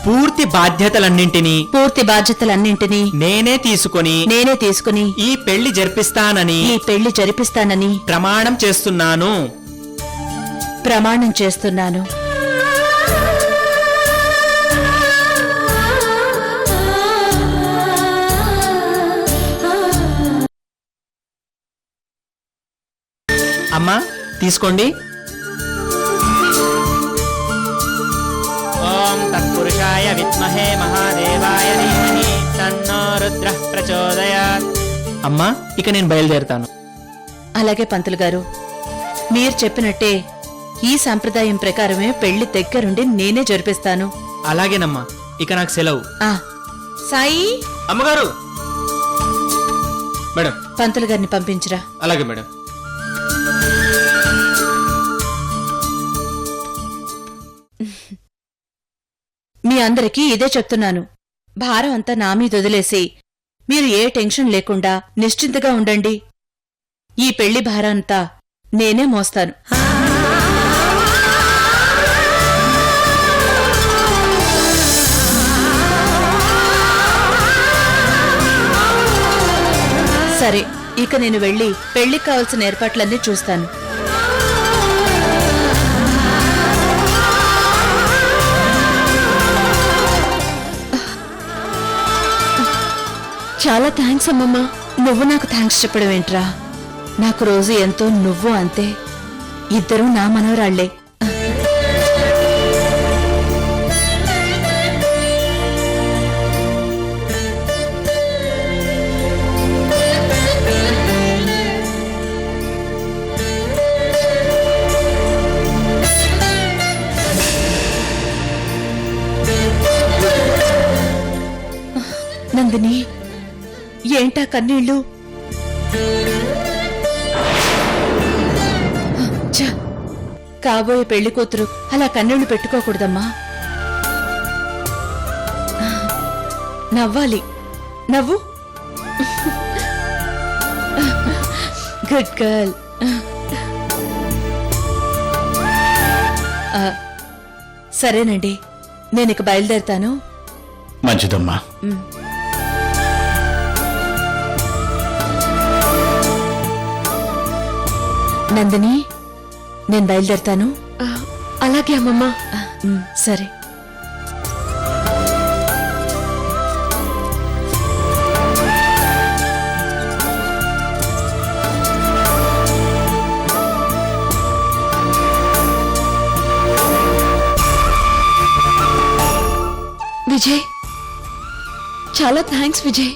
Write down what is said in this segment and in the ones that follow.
పూర్తి బాధ్యతలన్నింటినీ నేనే తీసుకుని ఈ పెళ్లి జరిపిస్తానని ప్రమాణం చేస్తున్నాను. అమ్మా తీసుకోండి. ఓం తత్పురుషాయ విద్మహే మహాదేవాయ ధీమహి తన్నో రుద్రః ప్రచోదయాత్. అమ్మా ఇక నేను బయలుదేరుతాను. అలాగే పంతులు గారు, మీరు చెప్పినట్టే ఈ సంప్రదాయం ప్రకారమే పెళ్లి దగ్గరుండి నేనే జరిపిస్తాను. అలాగేనమ్మా, ఇక నాకు సెలవు. సాయి, అమ్మగారు. మేడం, పంతులు గారిని పంపించురా. అలాగే మేడం. మీ అందరికీ ఇదే చెప్తున్నాను. భారం అంతా నా మీద వదిలేసి మీరు ఏ టెన్షన్ లేకుండా నిశ్చింతగా ఉండండి. ఈ పెళ్లి భారం అంతా నేనే మోస్తాను. సరే, ఇక నేను వెళ్ళి పెళ్లికి కావలసిన ఏర్పాట్లన్నీ చూస్తాను. చాలా థ్యాంక్స్ అమ్మమ్మ. నువ్వు నాకు థ్యాంక్స్ చెప్పడం ఏంట్రా? నాకు రోజు ఎంతో, నువ్వు అంతే. ఇద్దరూ నా మనవరాళ్లే. నందిని, ఏంటా కన్నీళ్ళు? కాబోయే పెళ్లి కూతురు అలా కన్నీళ్లు పెట్టుకోకూడదమ్మా. నవ్వాలి. నవ్వు. Good girl. సరేనండి, నేను ఇక బయలుదేరుతాను. మంచిదమ్మా. నందిని, నేను బయలుదేరుతాను. అలాగే అమ్మమ్మ. సరే. విజయ్, చాలా థ్యాంక్స్ విజయ్.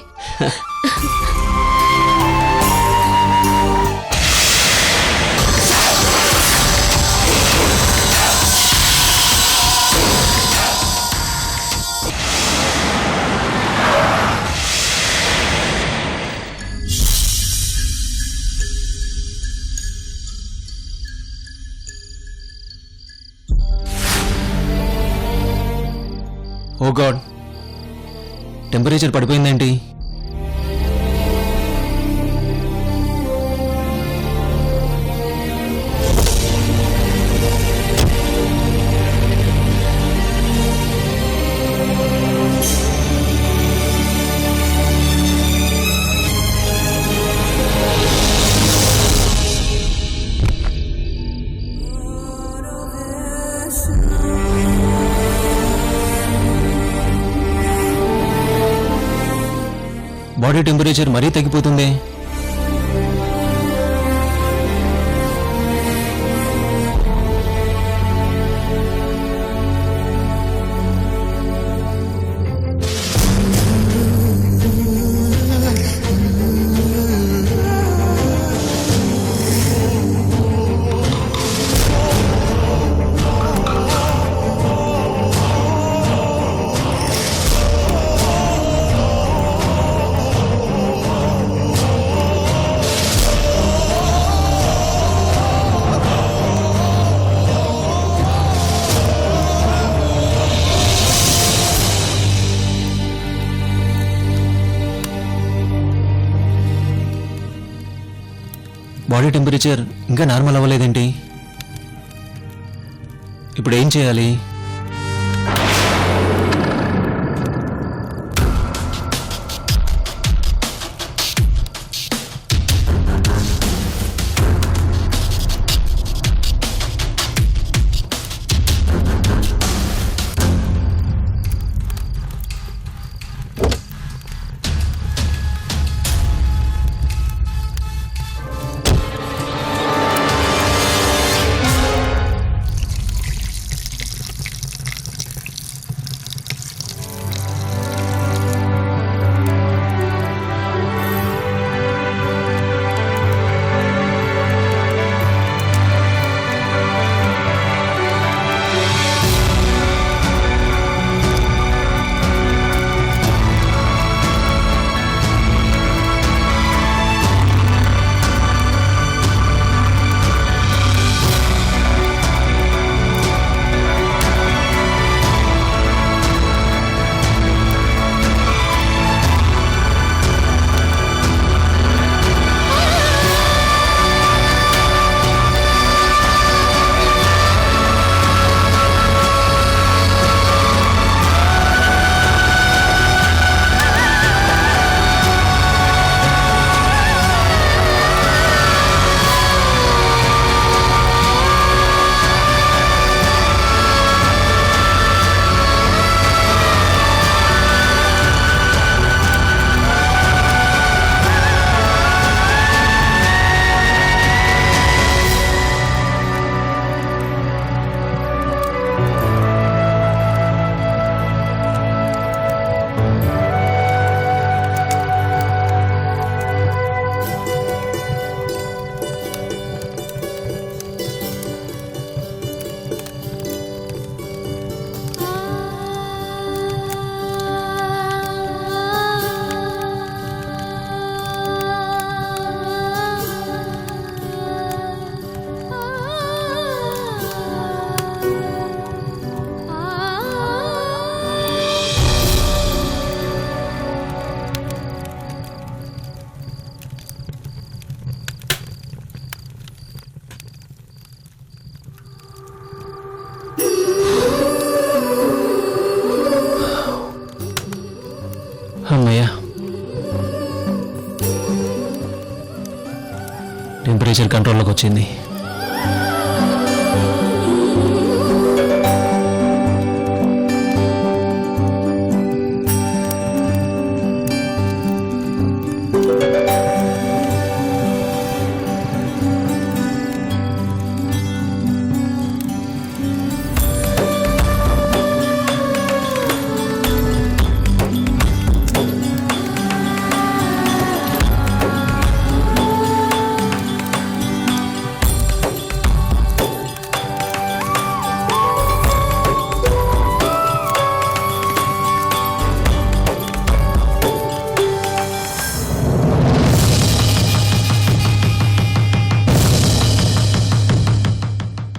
ఓ గాడ్, టెంపరేచర్ పడిపోయిందేంటి? బాడీ టెంపరేచర్ మరీ తగ్గిపోతుంది. బాడీ టెంపరేచర్ ఇంకా నార్మల్ అవ్వలేదేంటి? ఇప్పుడు ఏం చేయాలి? అమ్మయ్యా, టెంపరేచర్ కంట్రోల్లోకి వచ్చింది.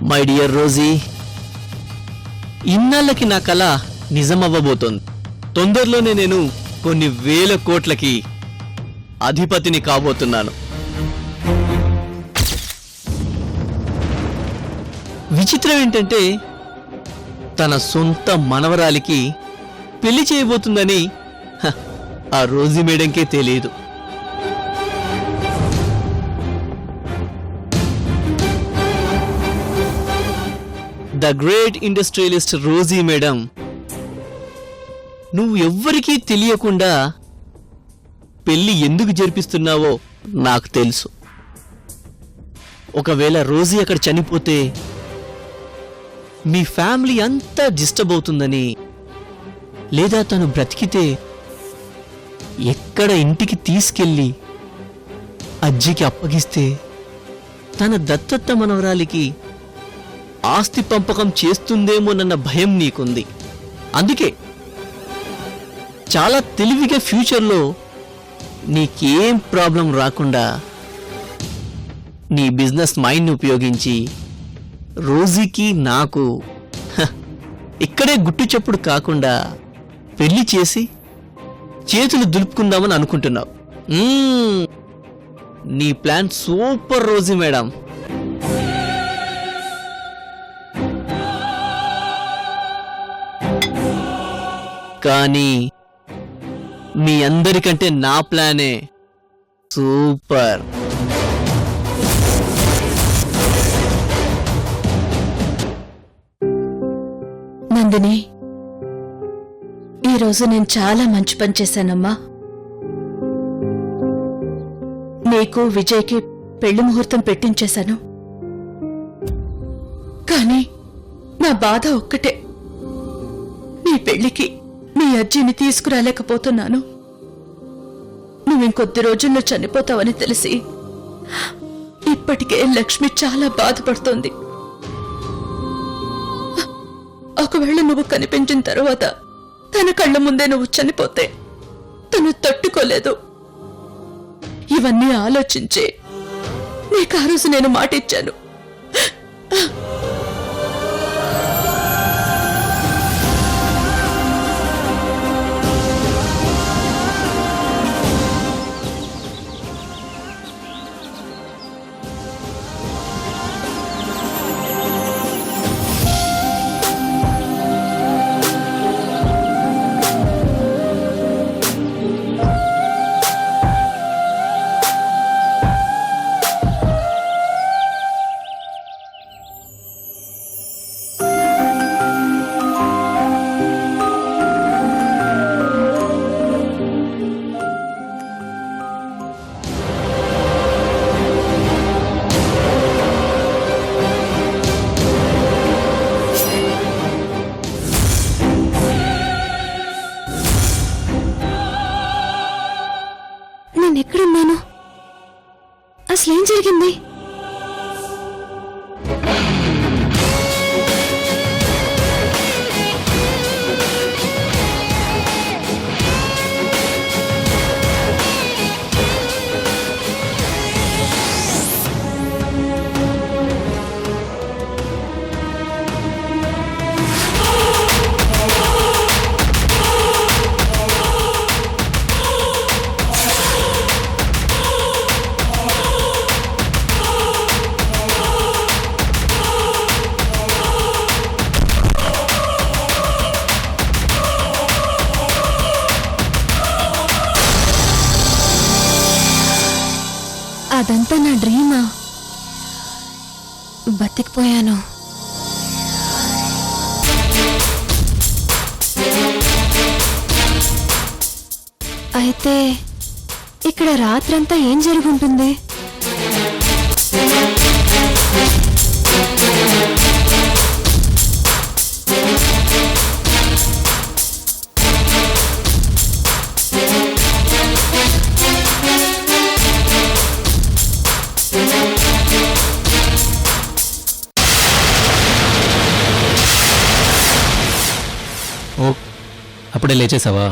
మై డియర్ రోజీ, ఇన్నాళ్ళకి నా కళ నిజమవ్వబోతోంది. తొందరలోనే నేను కొన్ని వేల కోట్లకి అధిపతిని కాబోతున్నాను. విచిత్రం ఏంటంటే తన సొంత మనవరాలికి పెళ్లి చేయబోతుందని ఆ రోజీ మేడంకే తెలియదు. The great industrialist Rosy madam, నువ్వు ఎవ్వరికీ తెలియకుండా పెళ్లి ఎందుకు జరిపిస్తున్నావో నాకు తెలుసు. ఒకవేళ రోజీ అక్కడ చనిపోతే మీ ఫ్యామిలీ అంతా డిస్టర్బ్ అవుతుందని, లేదా తను బ్రతికితే ఎక్కడ ఇంటికి తీసుకెళ్ళి అజ్జికి అప్పగిస్తే తన దత్తత మనవరాలికి ఆస్తి పంపకం చేస్తుందేమోనన్న భయం నీకుంది. అందుకే చాలా తెలివిగా ఫ్యూచర్లో నీకేం ప్రాబ్లం రాకుండా నీ బిజినెస్ మైండ్ని ఉపయోగించి రోజీకి నాకు ఇక్కడే గుట్టు చప్పుడు కాకుండా పెళ్లి చేసి చేతులు దులుపుకుందామని అనుకుంటున్నావు. నీ ప్లాన్ సూపర్ రోజీ మేడం. కానీ మీ అందరికంటే నా ప్లానే సూపర్. నందిని, ఈరోజు నేను చాలా మంచి పని చేశానమ్మా. నీకు విజయ్కి పెళ్లి ముహూర్తం పెట్టించేశాను. కానీ నా బాధ ఒక్కటే, నీ పెళ్లికి నీ అజ్జిని తీసుకురాలేకపోతున్నాను. నువ్వింకొద్ది రోజుల్లో చనిపోతావని తెలిసి ఇప్పటికే లక్ష్మి చాలా బాధపడుతోంది. ఒకవేళ నువ్వు కనిపించిన తర్వాత తన కళ్ళ ముందే నువ్వు చనిపోతే తను తట్టుకోలేదు. ఇవన్నీ ఆలోచించి నీకు ఆ రోజు నేను మాట ఇచ్చాను. నేనెక్కడున్నాను? అసలేం జరిగింది? ఇదంతా నా డ్రీమా? బతికిపోయాను. అయితే ఇక్కడ రాత్రంతా ఏం జరుగుంటుంది? ఓ, అప్పుడే లేచేసావా?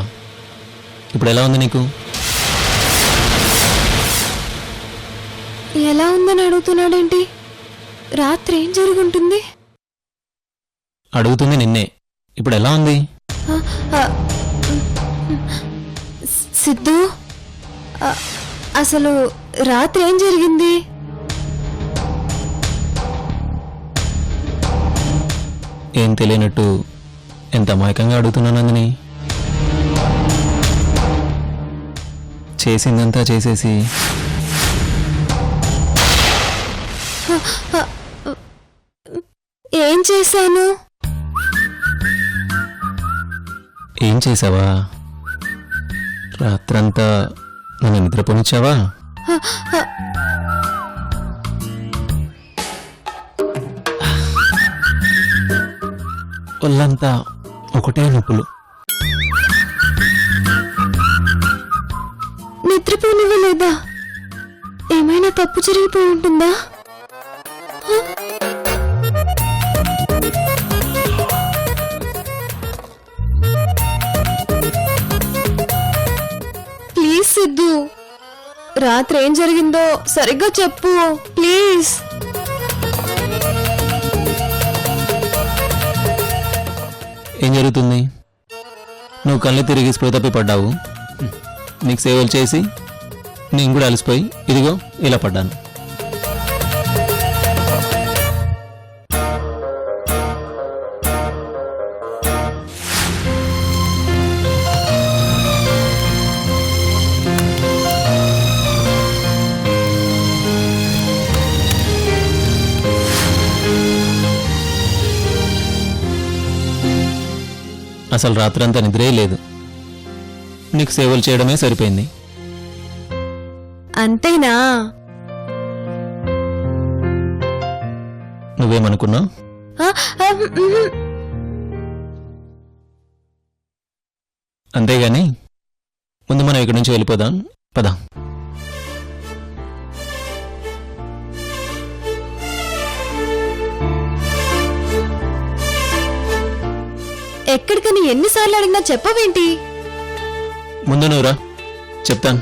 ఇప్పుడు ఎలా ఉంది నీకు? ఎలా ఉందని అడుగుతున్నాడేంటి? రాత్రి ఏం జరుగుంటుంది? అడుగుతుంది నిన్నే. ఇప్పుడు ఎలా ఉంది? సిద్ధు, అసలు రాత్రి ఏం జరిగింది? ఏం తెలియనట్టు ఎంత అమాయకంగా అడుగుతున్నానందని. చేసిందంతా చేసేసి ఏం చేశాను? ఏం చేసావా? రాత్రంతా నన్ను నిద్రపోనిచ్చావా? ఒళ్ళంతా ఒకటే నొప్పులు. నిద్రపోనివ్వలేదా? ఏమైనా తప్పు జరిగిపోయి ఉంటుందా? ప్లీజ్ సిద్ధు, రాత్రి ఏం జరిగిందో సరిగ్గా చెప్పు ప్లీజ్. ఏం జరుగుతుంది? నువ్వు కళ్ళు తిరిగి స్పృహ తప్పి పడ్డావు. నీకు సేవలు చేసి నేను కూడా అలసిపోయి ఇదిగో ఇలా పడ్డాను. అసలు రాత్రంతా నిద్రే లేదు. నీకు సేవలు చేయడమే సరిపోయింది. అంతేనా? నువ్వేమనుకున్నావు? అంతేగాని ముందు మనం ఇక్కడి నుంచి వెళ్ళిపోదాం. పద. ఎక్కడికని ఎన్నిసార్లు అడిగినా చెప్పవేంటి? ముందు నువ్వురా, చెప్తాను.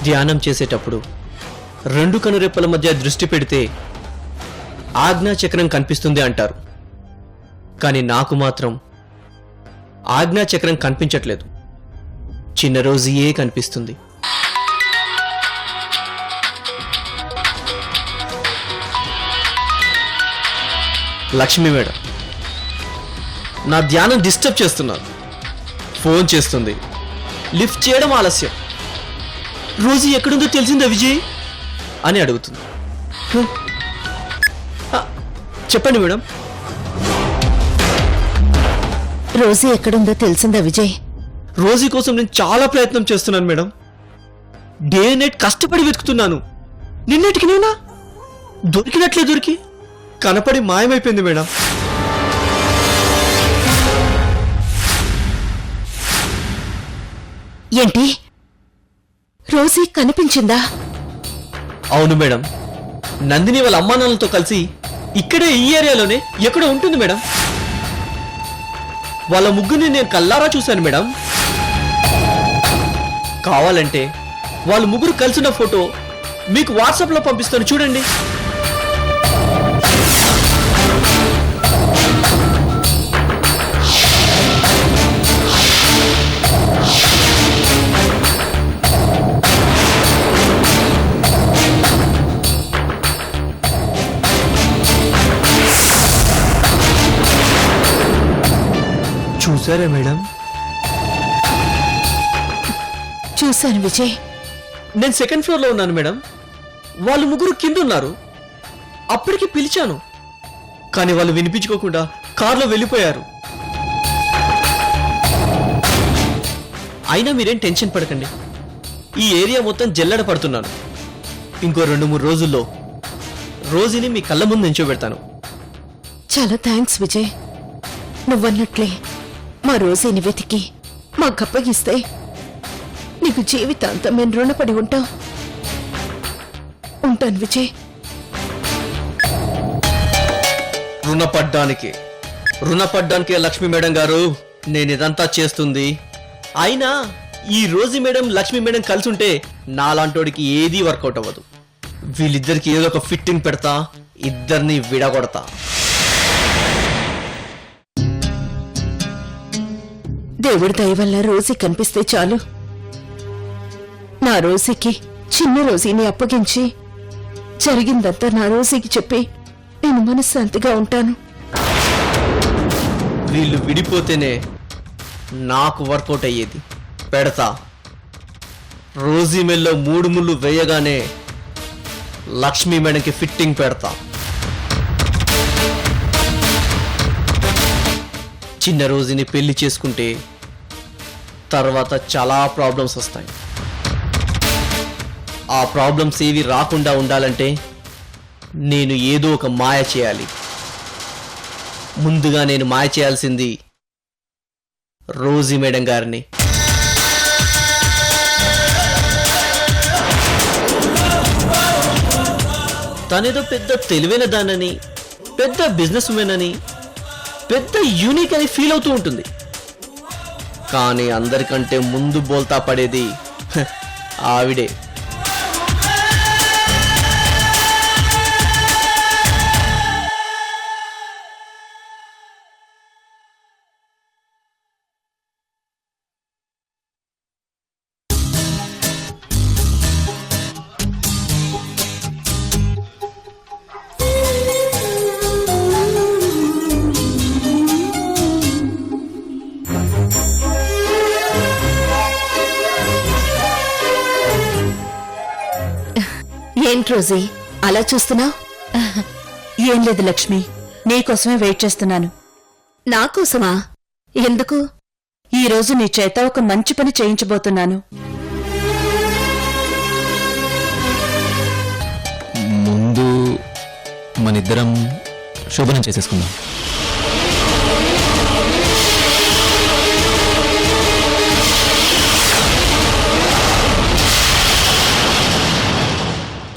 ధ్యానం చేసేటప్పుడు రెండు కనురెప్పల మధ్య దృష్టి పెడితే ఆజ్ఞాచక్రం కనిపిస్తుంది అంటారు. కానీ నాకు మాత్రం ఆజ్ఞాచక్రం కనిపించట్లేదు. చిన్న రోజుయే కనిపిస్తుంది. లక్ష్మి మేడం నా ధ్యానం డిస్టర్బ్ చేస్తున్నారు. ఫోన్ చేస్తుంది, లిఫ్ట్ చేయడం ఆలస్యం. రోజు ఎక్కడుందో తెలిసిందా విజయ్ అని అడుగుతుంది. చెప్పండి మేడం. రోజీ ఎక్కడుందో తెలిసిందా విజయ్? రోజీ కోసం నేను చాలా ప్రయత్నం చేస్తున్నాను మేడం. డే నైట్ కష్టపడి వెతుకుతున్నాను. నిన్నటికి నేనా దొరికినట్లే దొరికి కనపడి మాయమైపోయింది మేడం. ఏంటి? రోజీ కనిపించిందా? అవును మేడం. నందిని వాళ్ళ అమ్మానాన్నలతో కలిసి ఇక్కడే ఈ ఏరియాలోనే ఎక్కడో ఉంటుంది మేడం. వాళ్ళ ముగ్గురిని నేను కల్లారా చూశాను మేడం. కావాలంటే వాళ్ళు ముగ్గురు కలిసిన ఫోటో మీకు వాట్సాప్లో పంపిస్తాను, చూడండి. చూసారా మేడం? చూశాను విజయ్. నేను సెకండ్ ఫ్లోర్ లో ఉన్నాను మేడం. వాళ్ళు ముగ్గురు కింద ఉన్నారు. అప్పటికి పిలిచాను, కానీ వాళ్ళు వినిపించుకోకుండా కారులో వెళ్ళిపోయారు. అయినా మీరేం టెన్షన్ పడకండి. ఈ ఏరియా మొత్తం జల్లెడ పడుతున్నాను. ఇంకో 2-3 రోజుల్లో రోజుని మీ కళ్ళ ముందు నించోబెడతాను. చాలా థ్యాంక్స్ విజయ్. నువ్వన్నట్లే మా రోజీని వెతికి మాకప్పగిస్తే నీకు జీవితాంతం మేము రుణపడి ఉంటాం. ఉంటాను విజయ్. రుణపడ్డానికే లక్ష్మి మేడం గారు నేను ఇదంతా చేస్తుంది. అయినా ఈ రోజు మేడం లక్ష్మి మేడం కలిసి ఉంటే నాలాంటోడికి ఏదీ వర్కౌట్ అవ్వదు. వీళ్ళిద్దరికి ఏదో ఒక ఫిట్టింగ్ పెడతా, ఇద్దరిని విడగొడతా. దేవుడి దయ వల్ల రోజీ కనిపిస్తే చాలు. నా రోజీకి చిన్న రోజీని అప్పగించి జరిగిందంతా నా రోజీకి చెప్పి నేను మనశ్శాంతిగా ఉంటాను. వీళ్ళు విడిపోతేనే నాకు వర్కౌట్ అయ్యేది. పెడతా. రోజీ మెల్లో 3 ముళ్ళు వేయగానే లక్ష్మీ మేడంకి ఫిట్టింగ్ పెడతా. చిన్న రోజుని పెళ్లి చేసుకుంటే తర్వాత చాలా ప్రాబ్లమ్స్ వస్తాయి. ఆ ప్రాబ్లమ్స్ ఏవి రాకుండా ఉండాలంటే నేను ఏదో ఒక మాయ చేయాలి. ముందుగా నేను మాయ చేయాల్సింది రోజీ మేడం గారిని. తనేదో పెద్ద తెలివైన దానని, పెద్ద బిజినెస్ ఉమెన్ అని, పెద్ద యూనిక్ అని ఫీల్ అవుతూ ఉంటుంది. కానీ అందరికంటే ముందు బోల్తా పడేది ఆవిడే. ఏంటి రోజీ అలా చూస్తున్నావు? ఏం లేదు లక్ష్మి, నీకోసమే వెయిట్ చేస్తున్నాను. నాకోసమా? ఎందుకు? ఈరోజు నీ చేత ఒక మంచి పని చేయించబోతున్నాను. ముందు మనిద్దరం శోభనం చేసేసుకుందాం.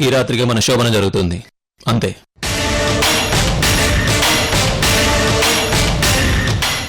ఈ రాత్రికి మన శోభనం జరుగుతుంది, అంతే.